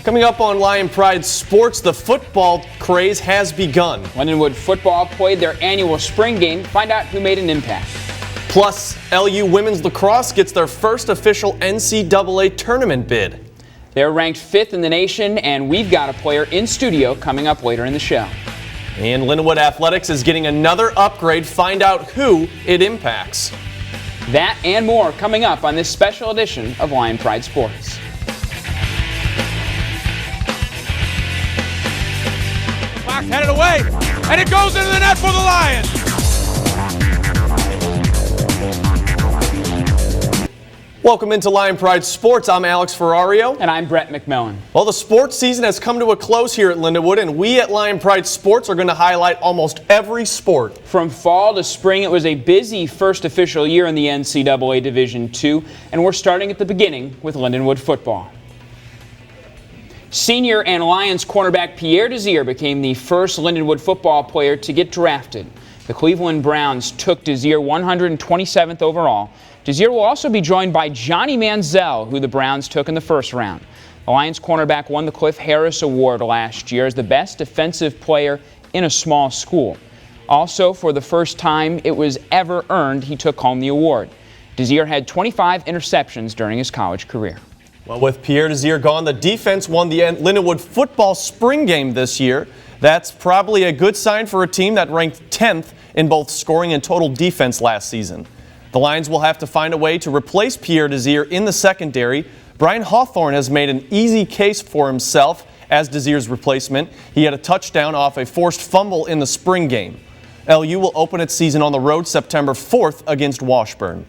Coming up on Lion Pride Sports, the football craze has begun. Lindenwood football played their annual spring game. Find out who made an impact. Plus, LU women's lacrosse gets their first official NCAA tournament bid. They're ranked 5th in the nation, and we've got a player in studio coming up later in the show. And Lindenwood Athletics is getting another upgrade. Find out who it impacts. That and more coming up on this special edition of Lion Pride Sports. Headed away, and it goes into the net for the Lions. Welcome into Lion Pride Sports. I'm Alex Ferrario. And I'm Brett McMillan. Well, the sports season has come to a close here at Lindenwood, and we at Lion Pride Sports are going to highlight almost every sport. From fall to spring, it was a busy first official year in the NCAA Division II, and we're starting at the beginning with Lindenwood football. Senior and Lions cornerback Pierre Desir became the first Lindenwood football player to get drafted. The Cleveland Browns took Desir 127th overall. Desir will also be joined by Johnny Manziel, who the Browns took in the first round. The Lions cornerback won the Cliff Harris Award last year as the best defensive player in a small school. Also, for the first time it was ever earned, he took home the award. Desir had 25 interceptions during his college career. Well, with Pierre Desir gone, the defense won the Lindenwood football spring game this year. That's probably a good sign for a team that ranked 10th in both scoring and total defense last season. The Lions will have to find a way to replace Pierre Desir in the secondary. Brian Hawthorne has made an easy case for himself as Desir's replacement. He had a touchdown off a forced fumble in the spring game. LU will open its season on the road September 4th against Washburn.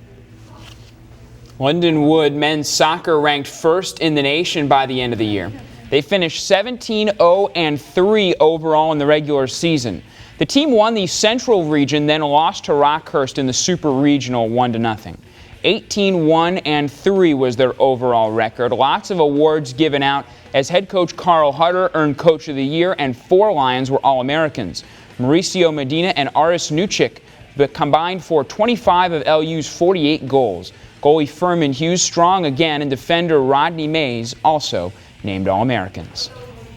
Lindenwood men's soccer ranked 1st in the nation by the end of the year. They finished 17-0-3 overall in the regular season. The team won the Central Region, then lost to Rockhurst in the Super Regional 1-0. 18-1-3 was their overall record. Lots of awards given out as head coach Carl Hutter earned Coach of the Year, and 4 Lions were All-Americans. Mauricio Medina and Aris Nuchik combined for 25 of LU's 48 goals. Goalie Furman Hughes strong again, and defender Rodney Mays also named All-Americans.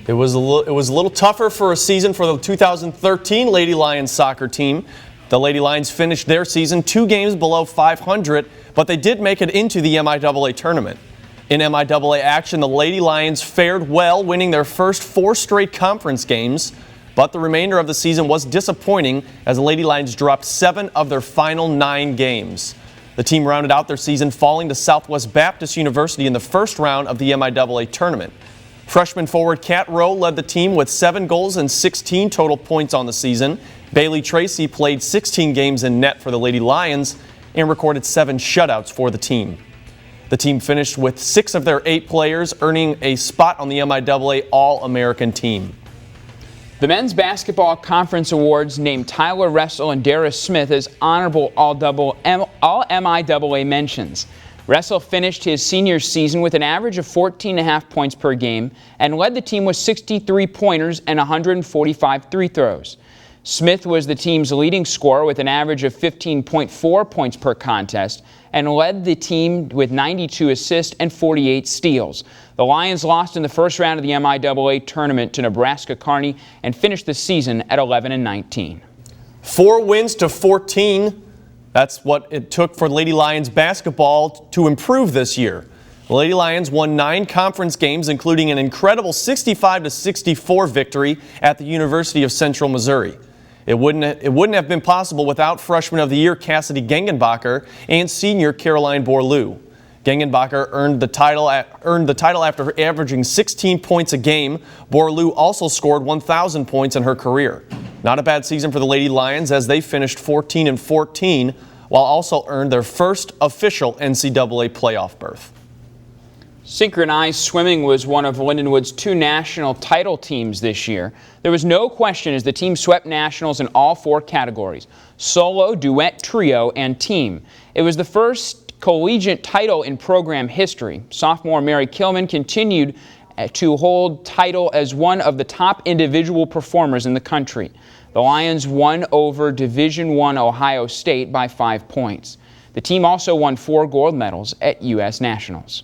It was a little tougher for a season for the 2013 Lady Lions soccer team. The Lady Lions finished their season 2 games below 500, but they did make it into the MIAA tournament. In MIAA action, the Lady Lions fared well, winning their first 4 straight conference games, but the remainder of the season was disappointing as the Lady Lions dropped 7 of their final 9 games. The team rounded out their season falling to Southwest Baptist University in the first round of the MIAA tournament. Freshman forward Kat Rowe led the team with 7 goals and 16 total points on the season. Bailey Tracy played 16 games in net for the Lady Lions and recorded 7 shutouts for the team. The team finished with 6 of their 8 players earning a spot on the MIAA All-American team. The Men's Basketball Conference Awards named Tyler Ressel and Darius Smith as honorable All-MIAA mentions. Ressel finished his senior season with an average of 14.5 points per game and led the team with 63 pointers and 145 free throws. Smith was the team's leading scorer with an average of 15.4 points per contest and led the team with 92 assists and 48 steals. The Lions lost in the first round of the MIAA tournament to Nebraska Kearney and finished the season at 11-19. 4 wins to 14. That's what it took for Lady Lions basketball to improve this year. The Lady Lions won 9 conference games, including an incredible 65-64 victory at the University of Central Missouri. It wouldn't have been possible without Freshman of the Year Cassidy Gengenbacher and senior Caroline Borlew. Gengenbacher earned the title after averaging 16 points a game. Borlew also scored 1,000 points in her career. Not a bad season for the Lady Lions as they finished 14-14, while also earned their first official NCAA playoff berth. Synchronized swimming was one of Lindenwood's 2 national title teams this year. There was no question as the team swept nationals in all 4 categories: solo, duet, trio, and team. It was the first collegiate title in program history. Sophomore Mary Kilman continued to hold title as one of the top individual performers in the country. The Lions won over Division I Ohio State by 5 points. The team also won 4 gold medals at U.S. Nationals.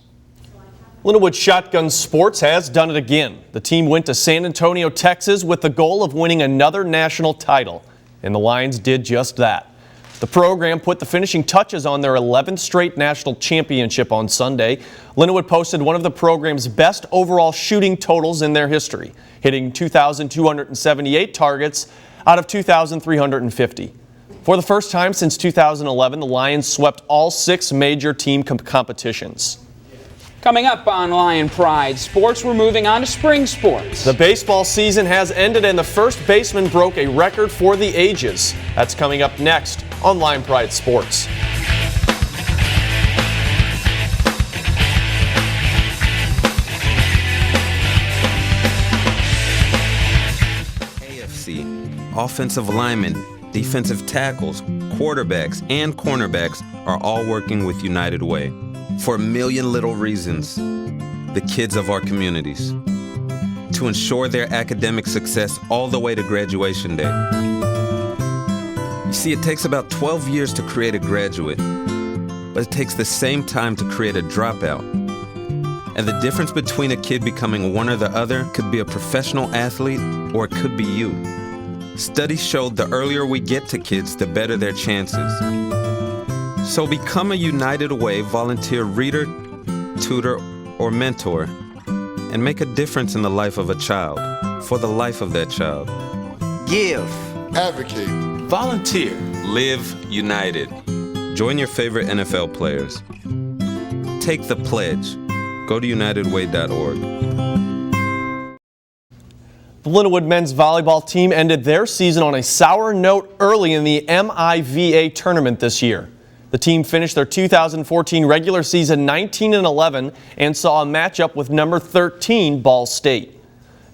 Lindenwood Shotgun Sports has done it again. The team went to San Antonio, Texas with the goal of winning another national title, and the Lions did just that. The program put the finishing touches on their 11th straight national championship on Sunday. Lindenwood posted one of the program's best overall shooting totals in their history, hitting 2,278 targets out of 2,350. For the first time since 2011, the Lions swept all 6 major team competitions. Coming up on Lion Pride Sports, we're moving on to spring sports. The baseball season has ended and the first baseman broke a record for the ages. That's coming up next on Lion Pride Sports. AFC, offensive linemen, defensive tackles, quarterbacks, and cornerbacks are all working with United Way. For a million little reasons, the kids of our communities, to ensure their academic success all the way to graduation day. You see, it takes about 12 years to create a graduate, but it takes the same time to create a dropout. And the difference between a kid becoming one or the other could be a professional athlete, or it could be you. Studies showed the earlier we get to kids, the better their chances. So become a United Way volunteer reader, tutor, or mentor, and make a difference in the life of a child, for the life of that child. Give. Advocate. Volunteer. Live United. Join your favorite NFL players. Take the pledge. Go to unitedway.org. The Lindenwood men's volleyball team ended their season on a sour note early in the MIVA tournament this year. The team finished their 2014 regular season 19-11 and saw a matchup with number 13 Ball State.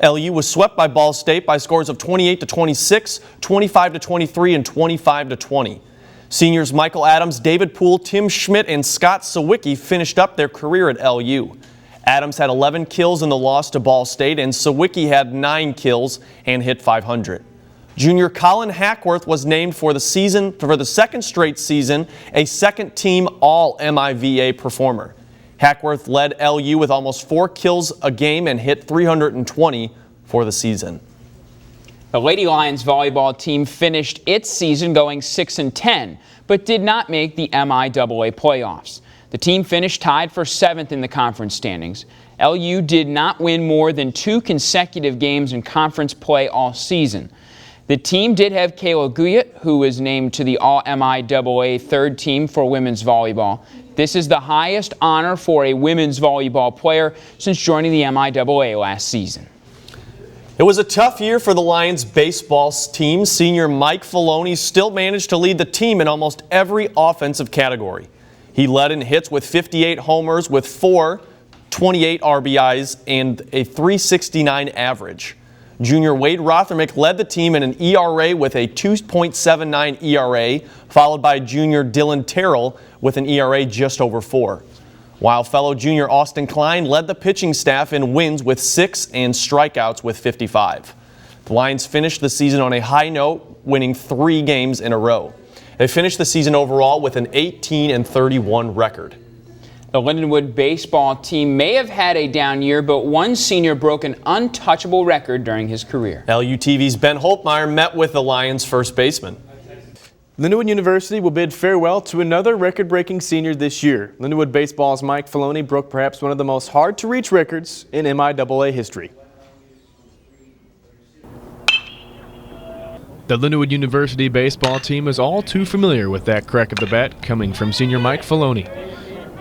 LU was swept by Ball State by scores of 28-26, 25-23, and 25-20. Seniors Michael Adams, David Poole, Tim Schmidt, and Scott Sawicki finished up their career at LU. Adams had 11 kills in the loss to Ball State, and Sawicki had 9 kills and hit .500. Junior Colin Hackworth was named for the second straight season a second-team All-MIVA performer. Hackworth led LU with almost 4 kills a game and hit .320 for the season. The Lady Lions volleyball team finished its season going 6-10, but did not make the MIAA playoffs. The team finished tied for 7th in the conference standings. LU did not win more than 2 consecutive games in conference play all season. The team did have Kayla Guyot, who was named to the All-MIAA third team for women's volleyball. This is the highest honor for a women's volleyball player since joining the MIAA last season. It was a tough year for the Lions baseball team. Senior Mike Filoni still managed to lead the team in almost every offensive category. He led in hits with 58 homers with 28 RBIs and a .369 average. Junior Wade Rothermick led the team in an ERA with a 2.79 ERA, followed by junior Dylan Terrell with an ERA just over 4. While fellow junior Austin Klein led the pitching staff in wins with 6 and strikeouts with 55. The Lions finished the season on a high note, winning 3 games in a row. They finished the season overall with an 18-31 record. The Lindenwood baseball team may have had a down year, but one senior broke an untouchable record during his career. LUTV's Ben Holtmeyer met with the Lions' first baseman. Lindenwood University will bid farewell to another record-breaking senior this year. Lindenwood baseball's Mike Filoni broke perhaps one of the most hard-to-reach records in MIAA history. The Lindenwood University baseball team is all too familiar with that crack of the bat coming from senior Mike Filoni.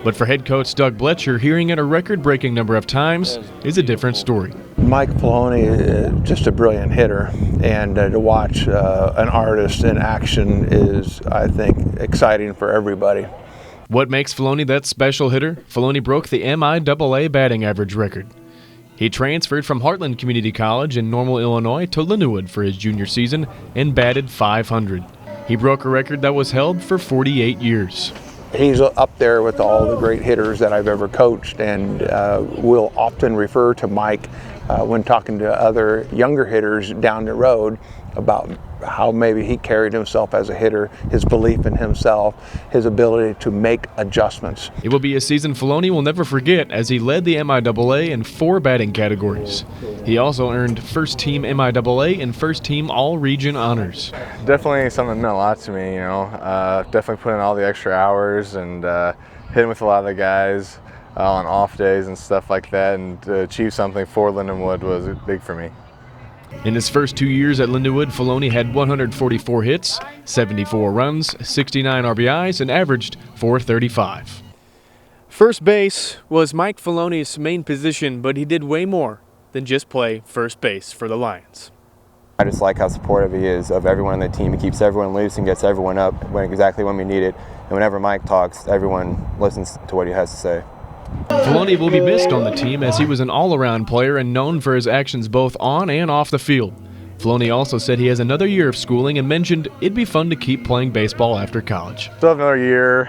But for head coach Doug Bletcher, hearing it a record-breaking number of times is a different story. Mike Filoni is just a brilliant hitter, and to watch an artist in action is, I think, exciting for everybody. What makes Filoni that special hitter? Filoni broke the MIAA batting average record. He transferred from Heartland Community College in Normal, Illinois to Lindenwood for his junior season and batted .500. He broke a record that was held for 48 years. He's up there with all the great hitters that I've ever coached, and we'll often refer to Mike when talking to other younger hitters down the road about how maybe he carried himself as a hitter, his belief in himself, his ability to make adjustments. It will be a season Filoni will never forget as he led the MIAA in 4 batting categories. He also earned first team MIAA and first team all-region honors. Definitely something that meant a lot to me, you know. Definitely put in all the extra hours and hitting with a lot of the guys on off days and stuff like that, and to achieve something for Lindenwood was big for me. In his first 2 years at Lindenwood, Filoni had 144 hits, 74 runs, 69 RBIs, and averaged .435. First base was Mike Filoni's main position, but he did way more than just play first base for the Lions. I just like how supportive he is of everyone on the team. He keeps everyone loose and gets everyone up exactly when we need it. And whenever Mike talks, everyone listens to what he has to say. Filoni will be missed on the team as he was an all-around player and known for his actions both on and off the field. Filoni also said he has another year of schooling and mentioned it'd be fun to keep playing baseball after college. Still have another year.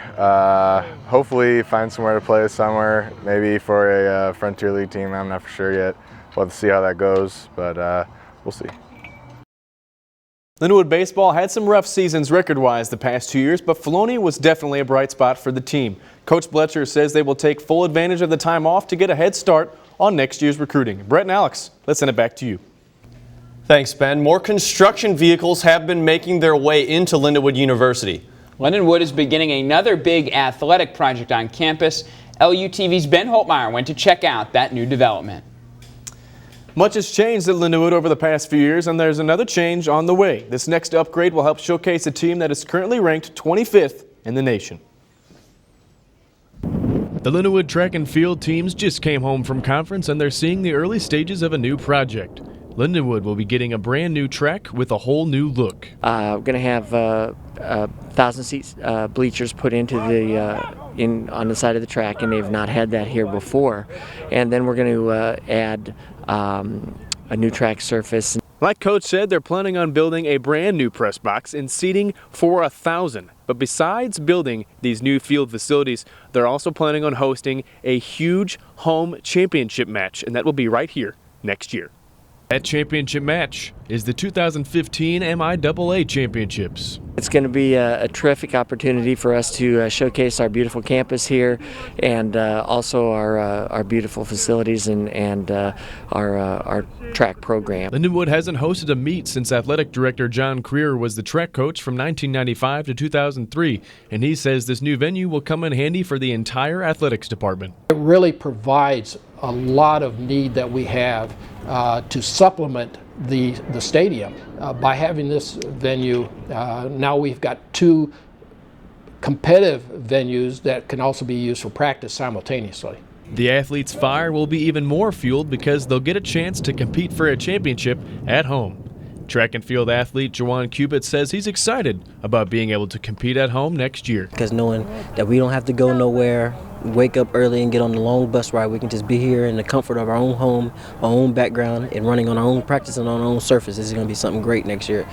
Hopefully find somewhere to play this summer, maybe for a Frontier League team. I'm not for sure yet. We'll have to see how that goes, but we'll see. Lindenwood baseball had some rough seasons record-wise the past 2 years, but Filoni was definitely a bright spot for the team. Coach Bletcher says they will take full advantage of the time off to get a head start on next year's recruiting. Brett and Alex, let's send it back to you. Thanks, Ben. More construction vehicles have been making their way into Lindenwood University. Lindenwood is beginning another big athletic project on campus. LUTV's Ben Holtmeyer went to check out that new development. Much has changed at Lindenwood over the past few years, and there's another change on the way. This next upgrade will help showcase a team that is currently ranked 25th in the nation. The Lindenwood track and field teams just came home from conference and they're seeing the early stages of a new project. Lindenwood will be getting a brand new track with a whole new look. We're going to have 1,000 seats bleachers put into the on the side of the track, and they've not had that here before. And then we're going to add a new track surface. Like Coach said, they're planning on building a brand new press box and seating for 1,000. But besides building these new field facilities, they're also planning on hosting a huge home championship match, and that will be right here next year. That championship match is the 2015 MIAA Championships. It's going to be a terrific opportunity for us to showcase our beautiful campus here, and also our beautiful facilities and our track program. Lindenwood hasn't hosted a meet since athletic director John Creer was the track coach from 1995 to 2003, and he says this new venue will come in handy for the entire athletics department. It really provides a lot of need that we have to supplement the stadium. By having this venue, now we've got 2 competitive venues that can also be used for practice simultaneously. The athletes' fire will be even more fueled because they'll get a chance to compete for a championship at home. Track and field athlete Jawan Cubitt says he's excited about being able to compete at home next year. Because knowing that we don't have to go nowhere, wake up early and get on the long bus ride, we can just be here in the comfort of our own home, our own background, and running on our own practice and on our own surface. This is going to be something great next year.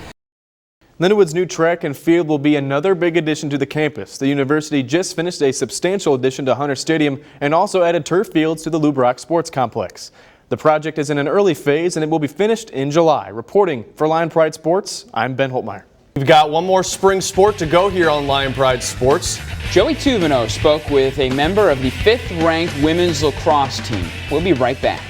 Lindenwood's new track and field will be another big addition to the campus. The university just finished a substantial addition to Hunter Stadium and also added turf fields to the Lou Brock Sports Complex. The project is in an early phase and it will be finished in July. Reporting for Lion Pride Sports, I'm Ben Holtmeyer. We've got one more spring sport to go here on Lion Pride Sports. Joey Tuvino spoke with a member of the 5th-ranked women's lacrosse team. We'll be right back.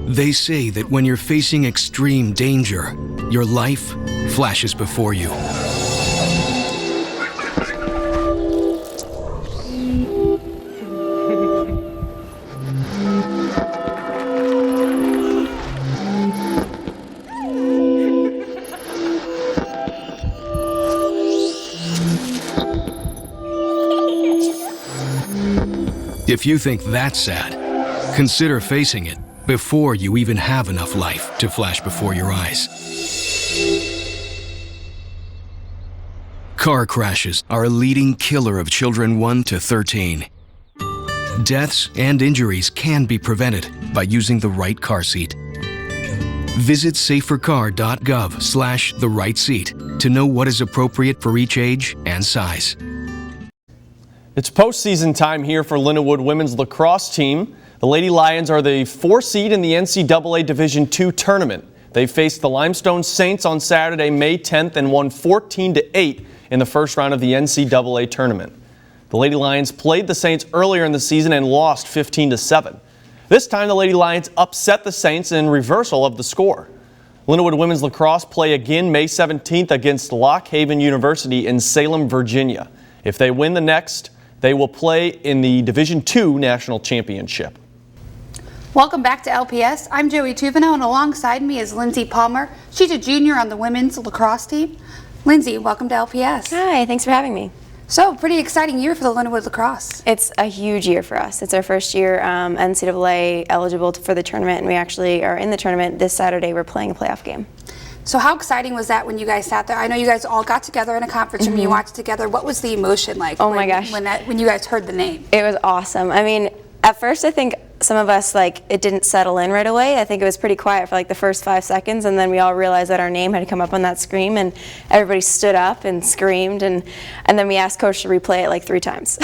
They say that when you're facing extreme danger, your life flashes before you. If you think that's sad, consider facing it before you even have enough life to flash before your eyes. Car crashes are a leading killer of children 1 to 13. Deaths and injuries can be prevented by using the right car seat. Visit safercar.gov/the right seat to know what is appropriate for each age and size. It's postseason time here for Lindenwood women's lacrosse team. The Lady Lions are the 4th seed in the NCAA Division II tournament. They faced the Limestone Saints on Saturday, May 10th, and won 14-8 in the first round of the NCAA tournament. The Lady Lions played the Saints earlier in the season and lost 15-7. This time, the Lady Lions upset the Saints in reversal of the score. Lindenwood women's lacrosse play again May 17th against Lock Haven University in Salem, Virginia. If they win the next, they will play in the Division II National Championship. Welcome back to LPS. I'm Joey Tuvino, and alongside me is Lindsay Palmer. She's a junior on the women's lacrosse team. Lindsay, welcome to LPS. Hi, thanks for having me. So, pretty exciting year for the Lindenwood lacrosse. It's a huge year for us. It's our first year NCAA eligible for the tournament, and we actually are in the tournament this Saturday. We're playing a playoff game. So how exciting was that when you guys sat there? I know you guys all got together in a conference room and you watched together. What was the emotion like my gosh. when you guys heard the name? It was awesome. I mean, at first I think some of us, it didn't settle in right away. I think it was pretty quiet for the first 5 seconds, and then we all realized that our name had come up on that screen, and everybody stood up and screamed, and then we asked Coach to replay it 3 times.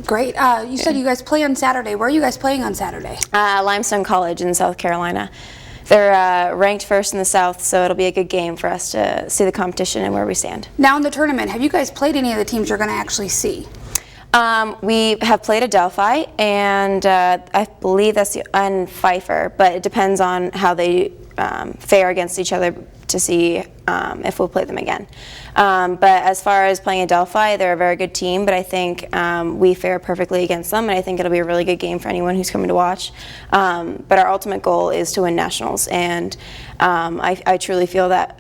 Great. You said you guys play on Saturday. Where are you guys playing on Saturday? Limestone College in South Carolina. They're ranked first in the South, so it'll be a good game for us to see the competition and where we stand. Now in the tournament, have you guys played any of the teams you're going to actually see? We have played Adelphi, and I believe that's and Pfeiffer, but it depends on how they fare against each other to see if we'll play them again. But as far as playing Adelphi, they're a very good team, but I think we fare perfectly against them, and I think it'll be a really good game for anyone who's coming to watch. But our ultimate goal is to win nationals, and I truly feel that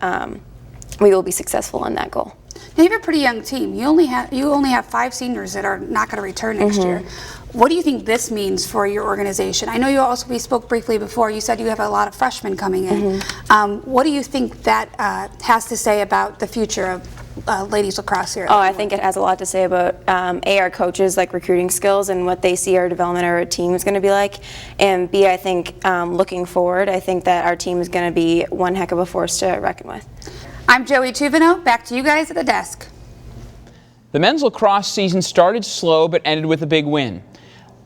we will be successful in that goal. Now you have a pretty young team. You only have 5 seniors that are not going to return next year. What do you think this means for your organization? I know we spoke briefly before. You said you have a lot of freshmen coming in. What do you think that has to say about the future of ladies lacrosse here? I think it has a lot to say about our coaches, recruiting skills and what they see our development of our team is going to be like, and B, I think looking forward, I think that our team is going to be one heck of a force to reckon with. I'm Joey Tuvino. Back to you guys at the desk. The men's lacrosse season started slow but ended with a big win.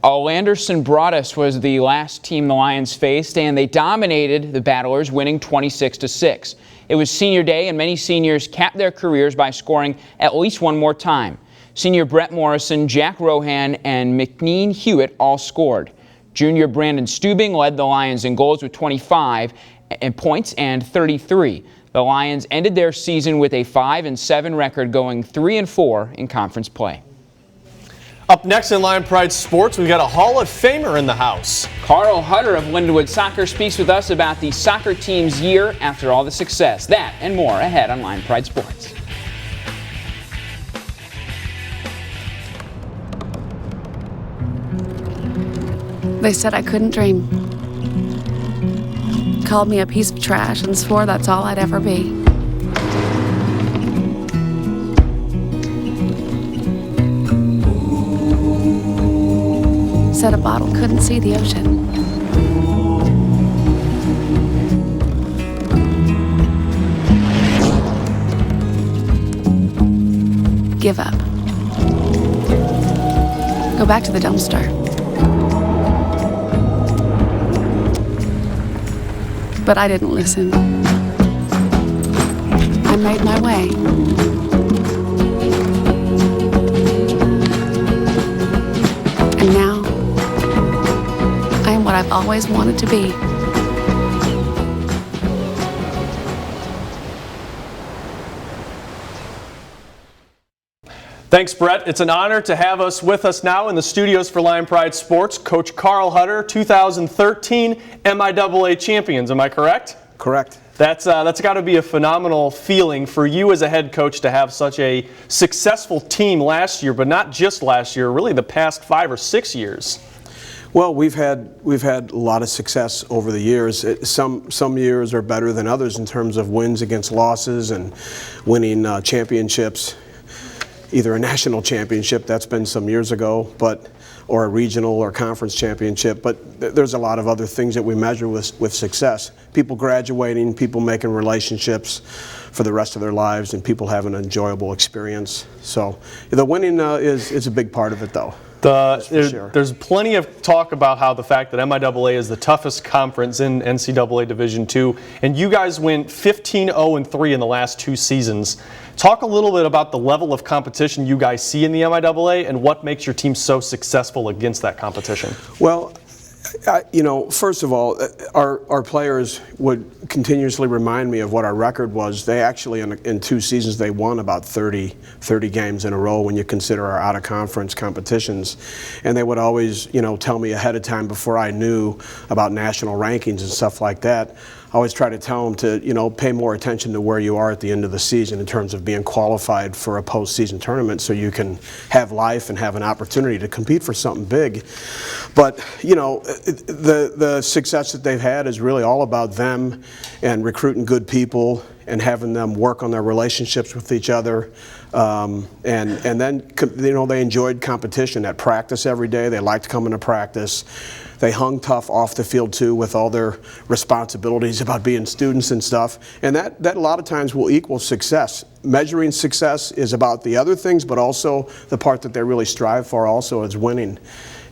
Allanderson Broadus was the last team the Lions faced, and they dominated the Battlers, winning 26-6. It was senior day, and many seniors capped their careers by scoring at least one more time. Senior Brett Morrison, Jack Rohan, and McNean Hewitt all scored. Junior Brandon Stubing led the Lions in goals with 25 points and 33. The Lions ended their season with a 5-7 record, going 3-4 in conference play. Up next in Lion Pride Sports, we've got a Hall of Famer in the house. Carl Hutter of Lindenwood Soccer speaks with us about the soccer team's year after all the success. That and more ahead on Lion Pride Sports. They said I couldn't dream. Called me a piece of trash and swore that's all I'd ever be. Said a bottle couldn't see the ocean. Give up. Go back to the dumpster. But I didn't listen. I made my way. And now, I am what I've always wanted to be. Thanks, Brett. It's an honor to have us with us now in the studios for Lion Pride Sports, Coach Carl Hutter, 2013 MIAA champions. Am I correct? Correct. That's got to be a phenomenal feeling for you as a head coach to have such a successful team last year, but not just last year, really the past 5 or 6 years. Well, we've had a lot of success over the years. Some years are better than others in terms of wins against losses and winning championships. either a national championship, that's been some years ago, or a regional or conference championship, but there's a lot of other things that we measure with success. People graduating, people making relationships for the rest of their lives, and people having an enjoyable experience. So the winning is a big part of it, though. There's plenty of talk about how the fact that MIAA is the toughest conference in NCAA Division II, and you guys went 15-0-3 in the last 2 seasons. Talk a little bit about the level of competition you guys see in the MIAA and what makes your team so successful against that competition. Well, first of all, our players would continuously remind me of what our record was. They actually, in 2 seasons, they won about 30 games in a row when you consider our out-of-conference competitions. And they would always, tell me ahead of time before I knew about national rankings and stuff like that. I always try to tell them to, pay more attention to where you are at the end of the season in terms of being qualified for a postseason tournament so you can have life and have an opportunity to compete for something big. But, the success that they've had is really all about them and recruiting good people and having them work on their relationships with each other. And then, they enjoyed competition at practice every day. They liked coming to practice. They hung tough off the field, too, with all their responsibilities about being students and stuff. And that a lot of times will equal success. Measuring success is about the other things, but also the part that they really strive for also is winning.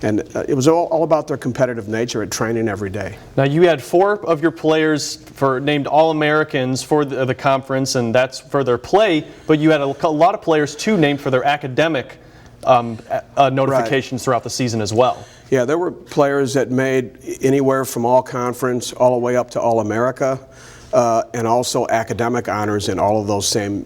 And it was all about their competitive nature at training every day. Now, you had 4 of your players named All-Americans for the conference, and that's for their play, but you had a lot of players, too, named for their academic notifications throughout the season as well. Yeah, there were players that made anywhere from all-conference all the way up to All-America, and also academic honors in all of those same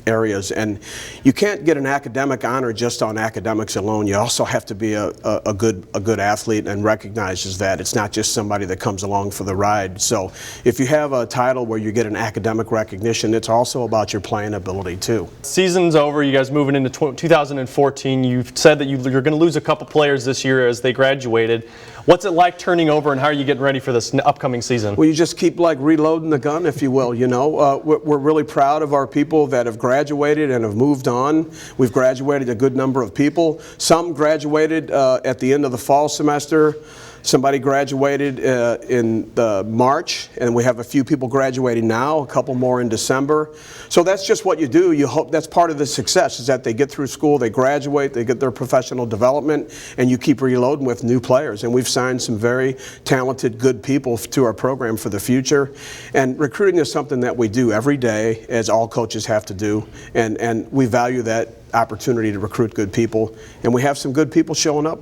areas. And you can't get an academic honor just on academics alone. You also have to be a good athlete and recognizes that it's not just somebody that comes along for the ride. So if you have a title where you get an academic recognition, it's also about your playing ability too. Season's over. You guys moving into 2014. You've said that you're going to lose a couple players this year as they graduated. What's it like turning over, and how are you getting ready for this upcoming season? Well, you just keep reloading the gun, if you will. We're really proud of our people that have graduated and have moved on. We've graduated a good number of people. Some graduated at the end of the fall semester. Somebody graduated in March, and we have a few people graduating now, a couple more in December. So that's just what you do. You hope that's part of the success, is that they get through school, they graduate, they get their professional development, and you keep reloading with new players. And we've signed some very talented, good people to our program for the future. And recruiting is something that we do every day, as all coaches have to do, and we value that opportunity to recruit good people. And we have some good people showing up,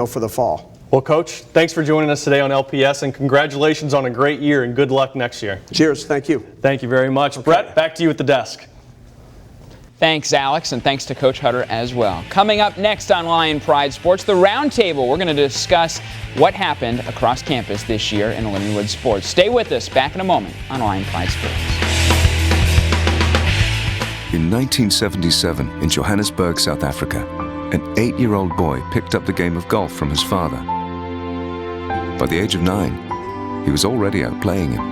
for the fall. Well, Coach, thanks for joining us today on LPS, and congratulations on a great year, and good luck next year. Cheers. Thank you. Thank you very much. Okay. Brett, back to you at the desk. Thanks, Alex, and thanks to Coach Hutter as well. Coming up next on Lion Pride Sports, the Roundtable. We're going to discuss what happened across campus this year in Lindenwood sports. Stay with us. Back in a moment on Lion Pride Sports. In 1977, in Johannesburg, South Africa, an 8-year-old boy picked up the game of golf from his father. By the age of 9, he was already outplaying him.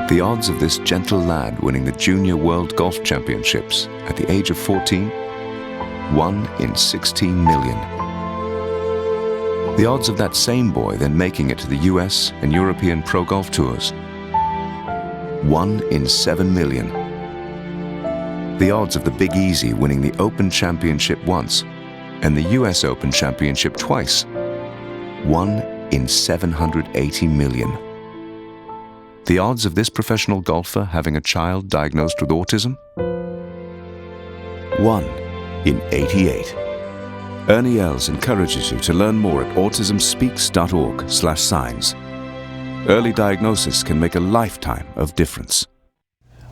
The odds of this gentle lad winning the Junior World Golf Championships at the age of 14, 1 in 16 million. The odds of that same boy then making it to the US and European Pro Golf Tours, 1 in 7 million. The odds of the Big Easy winning the Open Championship once and the US Open Championship twice, 1 in 780 million. The odds of this professional golfer having a child diagnosed with autism, 1 in 88. Ernie Els encourages you to learn more at autismspeaks.org/signs. Early diagnosis can make a lifetime of difference.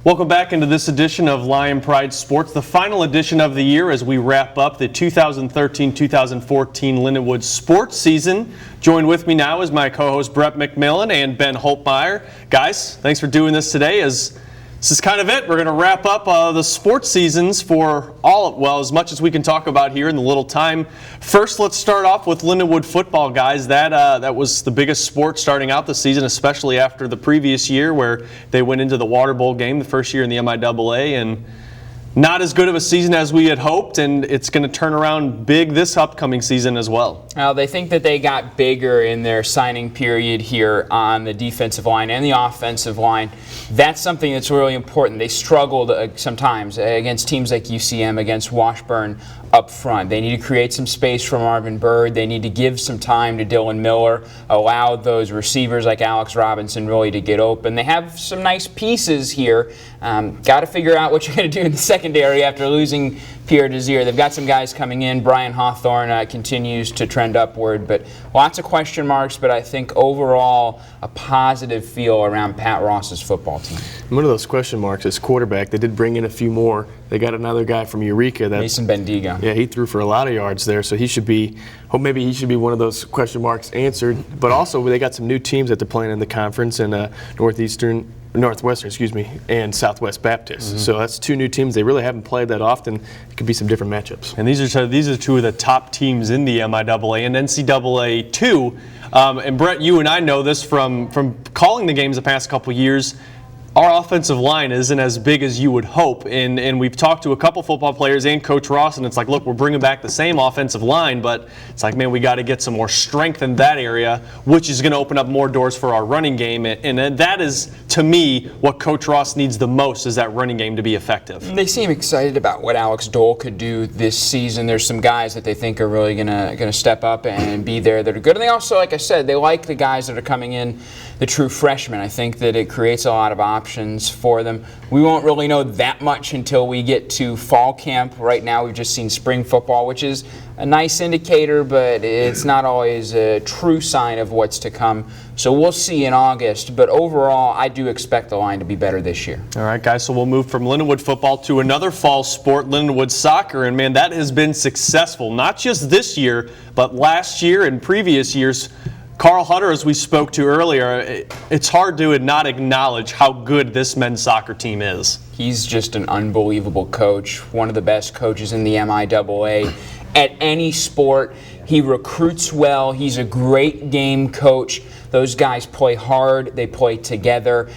Welcome back into this edition of Lion Pride Sports, the final edition of the year as we wrap up the 2013-2014 Lindenwood sports season. Joined with me now is my co-host Brett McMillan and Ben Holtmeyer. Guys, thanks for doing this today. This is kind of it. We're going to wrap up the sports seasons for as much as we can talk about here in the little time. First, let's start off with Lindenwood football, guys. That was the biggest sport starting out the season, especially after the previous year where they went into the Water Bowl game, the first year in the MIAA, and not as good of a season as we had hoped, and it's going to turn around big this upcoming season as well. Well, they think that they got bigger in their signing period here on the defensive line and the offensive line. That's something that's really important. They struggled sometimes against teams like UCM, against Washburn up front. They need to create some space for Marvin Bird. They need to give some time to Dylan Miller, allow those receivers like Alex Robinson really to get open. They have some nice pieces here. Got to figure out what you're going to do in the secondary after losing Pierre Desir. They've got some guys coming in. Brian Hawthorne continues to trend upward, but lots of question marks, but I think overall a positive feel around Pat Ross's football team. One of those question marks is quarterback. They did bring in a few more. They got another guy from Eureka. Mason Bendigo. Yeah, he threw for a lot of yards there, so he should be, maybe he should be one of those question marks answered. But also they got some new teams that they're playing in the conference in Northwestern, and Southwest Baptist. So that's two new teams. They really haven't played that often. It could be some different matchups. And these are two of the top teams in the MIAA and NCAA too. And Brett, you and I know this from calling the games the past couple years. Our offensive line isn't as big as you would hope, and we've talked to a couple football players and Coach Ross, and it's like, look, we're bringing back the same offensive line, but it's like, man, we got to get some more strength in that area, which is going to open up more doors for our running game, and that is, to me, what Coach Ross needs the most, is that running game to be effective. They seem excited about what Alex Dole could do this season. There's some guys that they think are really gonna step up and be there that are good, and they also, like I said, they like the guys that are coming in, the true freshmen. I think that it creates a lot of options for them. We won't really know that much until we get to fall camp. Right now we've just seen spring football, which is a nice indicator, but it's not always a true sign of what's to come. So we'll see in August, but overall I do expect the line to be better this year. All right, guys, so we'll move from Lindenwood football to another fall sport, Lindenwood soccer, and man, that has been successful, not just this year, but last year and previous years. Carl Hutter, as we spoke to earlier, it's hard to not acknowledge how good this men's soccer team is. He's just an unbelievable coach, one of the best coaches in the MIAA at any sport. He recruits well. He's a great game coach. Those guys play hard. They play together.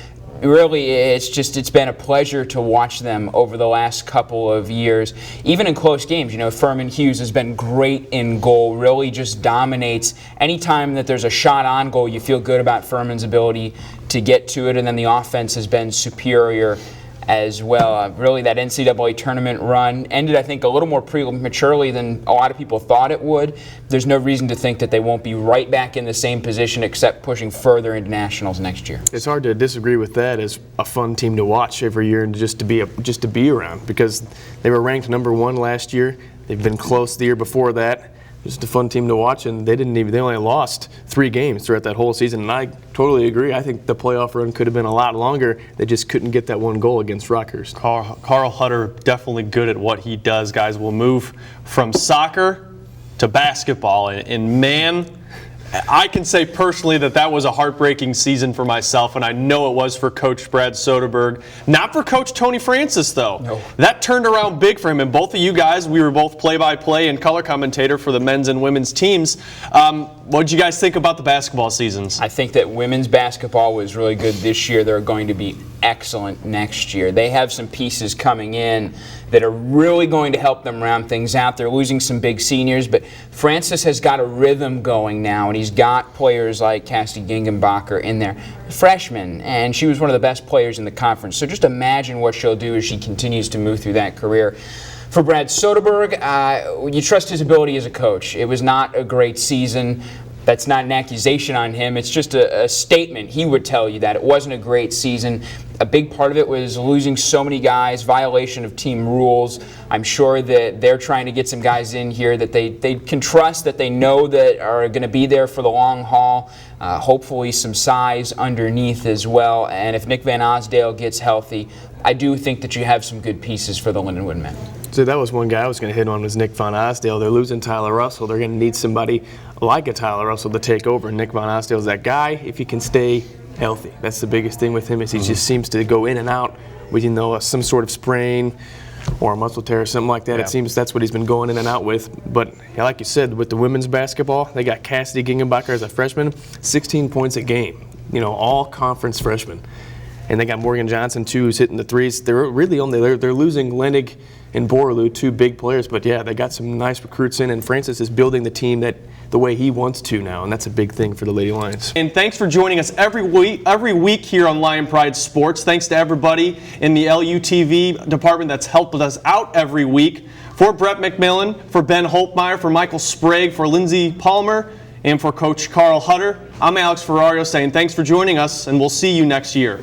Really, it's been a pleasure to watch them over the last couple of years. Even in close games, Furman Hughes has been great in goal, really just dominates. Anytime that there's a shot on goal, you feel good about Furman's ability to get to it, and then the offense has been superior as well. Really, that NCAA tournament run ended, I think, a little more prematurely than a lot of people thought it would. There's no reason to think that they won't be right back in the same position, except pushing further into nationals next year. It's hard to disagree with that as a fun team to watch every year and just to be around, because they were ranked #1 last year. They've been close the year before that. Just a fun team to watch, and they only lost 3 games throughout that whole season, and I totally agree. I think the playoff run could have been a lot longer. They just couldn't get that one goal against Rutgers. Carl Hutter, definitely good at what he does, guys. We'll move from soccer to basketball, and man, I can say personally that was a heartbreaking season for myself, and I know it was for Coach Brad Soderberg. Not for Coach Tony Francis, though. No. That turned around big for him, and both of you guys, we were both play-by-play and color commentator for the men's and women's teams. What did you guys think about the basketball seasons? I think that women's basketball was really good this year. They're going to be excellent next year. They have some pieces coming in that are really going to help them round things out. They're losing some big seniors, but Francis has got a rhythm going now, and he's got players like Cassie Gingenbacher in there, freshman, and she was one of the best players in the conference. So just imagine what she'll do as she continues to move through that career. For Brad Soderberg, you trust his ability as a coach. It was not a great season. That's not an accusation on him. It's just a statement. He would tell you that it wasn't a great season. A big part of it was losing so many guys, violation of team rules. I'm sure that they're trying to get some guys in here that they can trust, that they know that are going to be there for the long haul. Hopefully some size underneath as well. And if Nick Van Osdale gets healthy, I do think that you have some good pieces for the Lindenwood men. So that was one guy I was going to hit on, was Nick Van Osdale. They're losing Tyler Russell. They're going to need somebody like a Tyler Russell to take over. Nick Van Osdale is that guy if he can stay healthy. That's the biggest thing with him, is he just seems to go in and out with some sort of sprain or a muscle tear or something like that. Yeah. It seems that's what he's been going in and out with. But like you said, with the women's basketball, they got Cassidy Gingenbacher as a freshman, 16 points a game. All conference freshman. And they got Morgan Johnson, too, who's hitting the threes. They're really they're losing Lennig and Borloo, 2 big players. But, yeah, they got some nice recruits in, and Francis is building the team the way he wants to now, and that's a big thing for the Lady Lions. And thanks for joining us every week here on Lion Pride Sports. Thanks to everybody in the LUTV department that's helped us out every week. For Brett McMillan, for Ben Holtmeyer, for Michael Sprague, for Lindsey Palmer, and for Coach Carl Hutter, I'm Alex Ferrario saying thanks for joining us, and we'll see you next year.